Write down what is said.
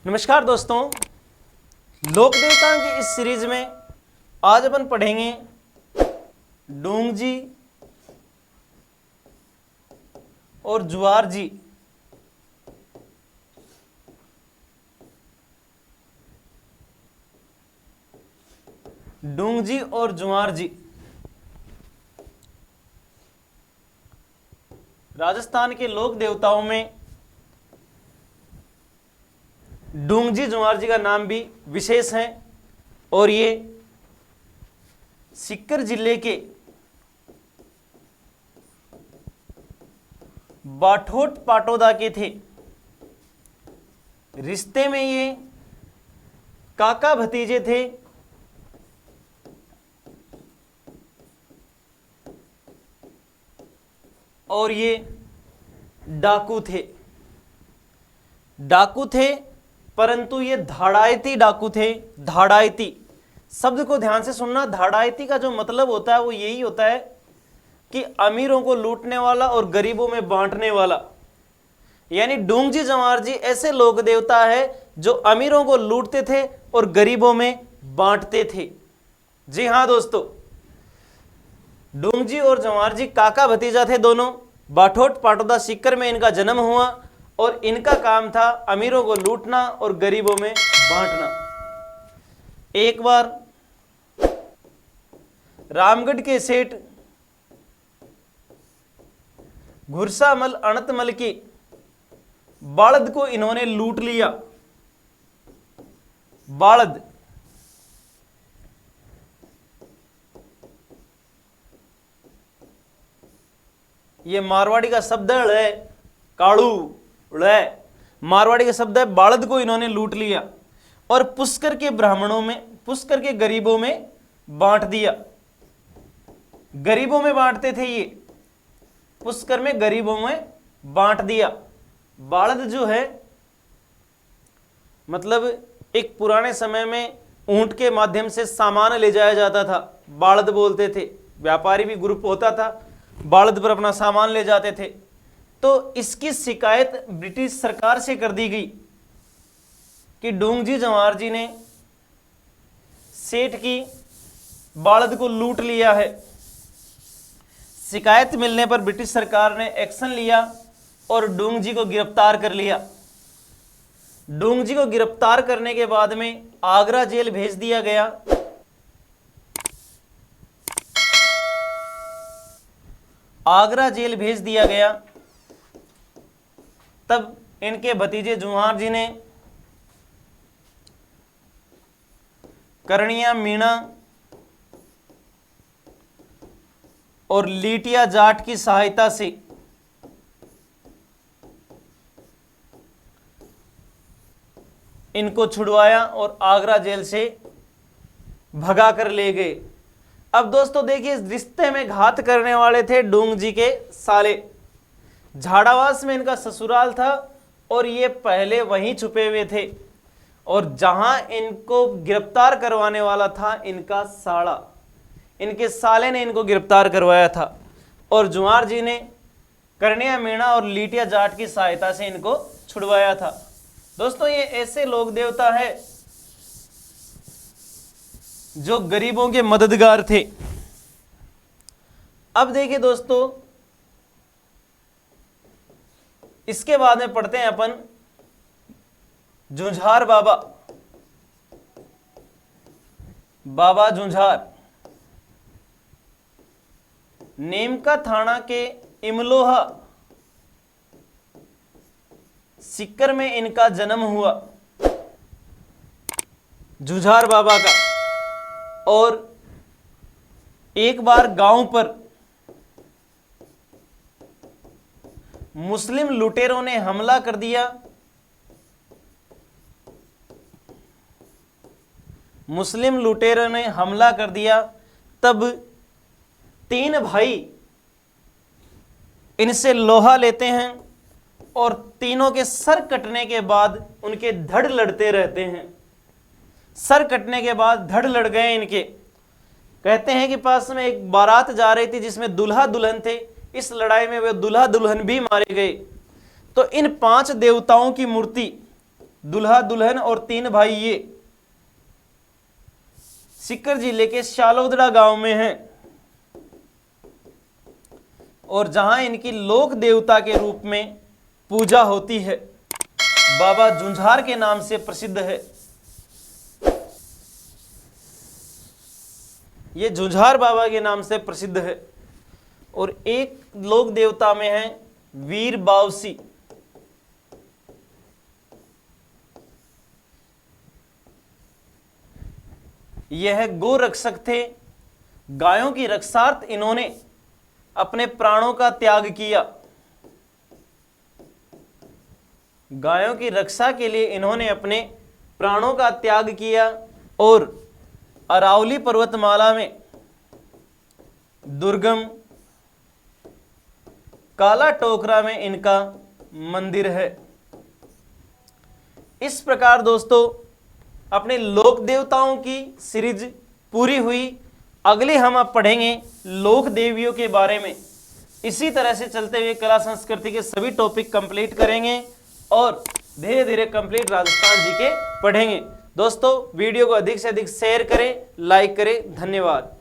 नमस्कार दोस्तों, लोक देवताओं की इस सीरीज में आज अपन पढ़ेंगे डोंगजी और जुआर जी। डोंगजी और जुआर जी राजस्थान के लोक देवताओं में डोंगजी जुआर जी का नाम भी विशेष है और ये सीकर जिले के बाठोट पाटोदा के थे। रिश्ते में ये काका भतीजे थे और ये डाकू थे परंतु ये धाड़ायती डाकू थे। धाड़ायती शब्द को ध्यान से सुनना। धाड़ायती का जो मतलब होता है वो यही होता है कि अमीरों को लूटने वाला और गरीबों में बांटने वाला। यानी डोंगजी जुआर जी ऐसे लोक देवता है जो अमीरों को लूटते थे और गरीबों में बांटते थे। जी हां दोस्तों, डोंगजी और जुआर जी काका भतीजा थे दोनों। बाठोट पाटोदा सीकर में इनका जन्म हुआ और इनका काम था अमीरों को लूटना और गरीबों में बांटना। एक बार रामगढ़ के सेठ घुरसामल अणतमल की बालद को इन्होंने लूट लिया। बालद ये मारवाड़ी का शब्द है, काड़ू मारवाड़ी का शब्द है। बालद को इन्होंने लूट लिया और पुष्कर के ब्राह्मणों में, पुष्कर के गरीबों में बांट दिया। गरीबों में बांटते थे ये, पुष्कर में गरीबों में बांट दिया। बालद जो है मतलब एक पुराने समय में ऊंट के माध्यम से सामान ले जाया जाता था, बालद बोलते थे। व्यापारी भी ग्रुप होता था, बालद पर अपना सामान ले जाते थे। तो इसकी शिकायत ब्रिटिश सरकार से कर दी गई कि डोंगजी जुआर जी ने सेठ की बालद को लूट लिया है। शिकायत मिलने पर ब्रिटिश सरकार ने एक्शन लिया और डोंगजी को गिरफ्तार कर लिया। डोंगजी को गिरफ्तार करने के बाद में आगरा जेल भेज दिया गया। आगरा जेल भेज दिया गया। तब इनके भतीजे जुआर जी ने करनिया मीणा और लीटिया जाट की सहायता से इनको छुड़वाया और आगरा जेल से भगा कर ले गए। अब दोस्तों देखिए, इस रिश्ते में घात करने वाले थे डोंगजी के साले। झाड़ावास में इनका ससुराल था और ये पहले वहीं छुपे हुए थे और जहां इनको गिरफ्तार करवाने वाला था इनका साला, इनके साले ने इनको गिरफ्तार करवाया था और जुआर जी ने करनिया मीणा और लीटिया जाट की सहायता से इनको छुड़वाया था। दोस्तों ये ऐसे लोक देवता है जो गरीबों के मददगार थे। अब देखिए दोस्तों, इसके बाद में पढ़ते हैं अपन झुंझार बाबा। बाबा झुंझार नेमका थाना के इमलोहा सीकर में इनका जन्म हुआ, झुंझार बाबा का। और एक बार गांव पर मुस्लिम लुटेरों ने हमला कर दिया। मुस्लिम लुटेरों ने हमला कर दिया। तब तीन भाई इनसे लोहा लेते हैं और तीनों के सर कटने के बाद उनके धड़ लड़ते रहते हैं। सर कटने के बाद धड़ लड़ गए इनके। कहते हैं कि पास में एक बारात जा रही थी जिसमें दूल्हा दुल्हन थे। इस लड़ाई में वे दूल्हा दुल्हन भी मारे गए। तो इन 5 देवताओं की मूर्ति दूल्हा दुल्हन और 3 भाई ये सीकर जिले के शालोदड़ा गांव में हैं और जहां इनकी लोक देवता के रूप में पूजा होती है। बाबा झुंझार के नाम से प्रसिद्ध है। ये झुंझार बाबा के नाम से प्रसिद्ध है। और एक लोक देवता में है वीर बावसी। यह गो रक्षक थे। गायों की रक्षार्थ इन्होंने अपने प्राणों का त्याग किया। गायों की रक्षा के लिए इन्होंने अपने प्राणों का त्याग किया और अरावली पर्वतमाला में दुर्गम काला टोकरा में इनका मंदिर है। इस प्रकार दोस्तों अपने लोक देवताओं की सीरीज पूरी हुई। अगले हम अब पढ़ेंगे लोक देवियों के बारे में। इसी तरह से चलते हुए कला संस्कृति के सभी टॉपिक कंप्लीट करेंगे और धीरे धीरे कंप्लीट राजस्थान जी के पढ़ेंगे। दोस्तों वीडियो को अधिक से अधिक शेयर करें, लाइक करें। धन्यवाद।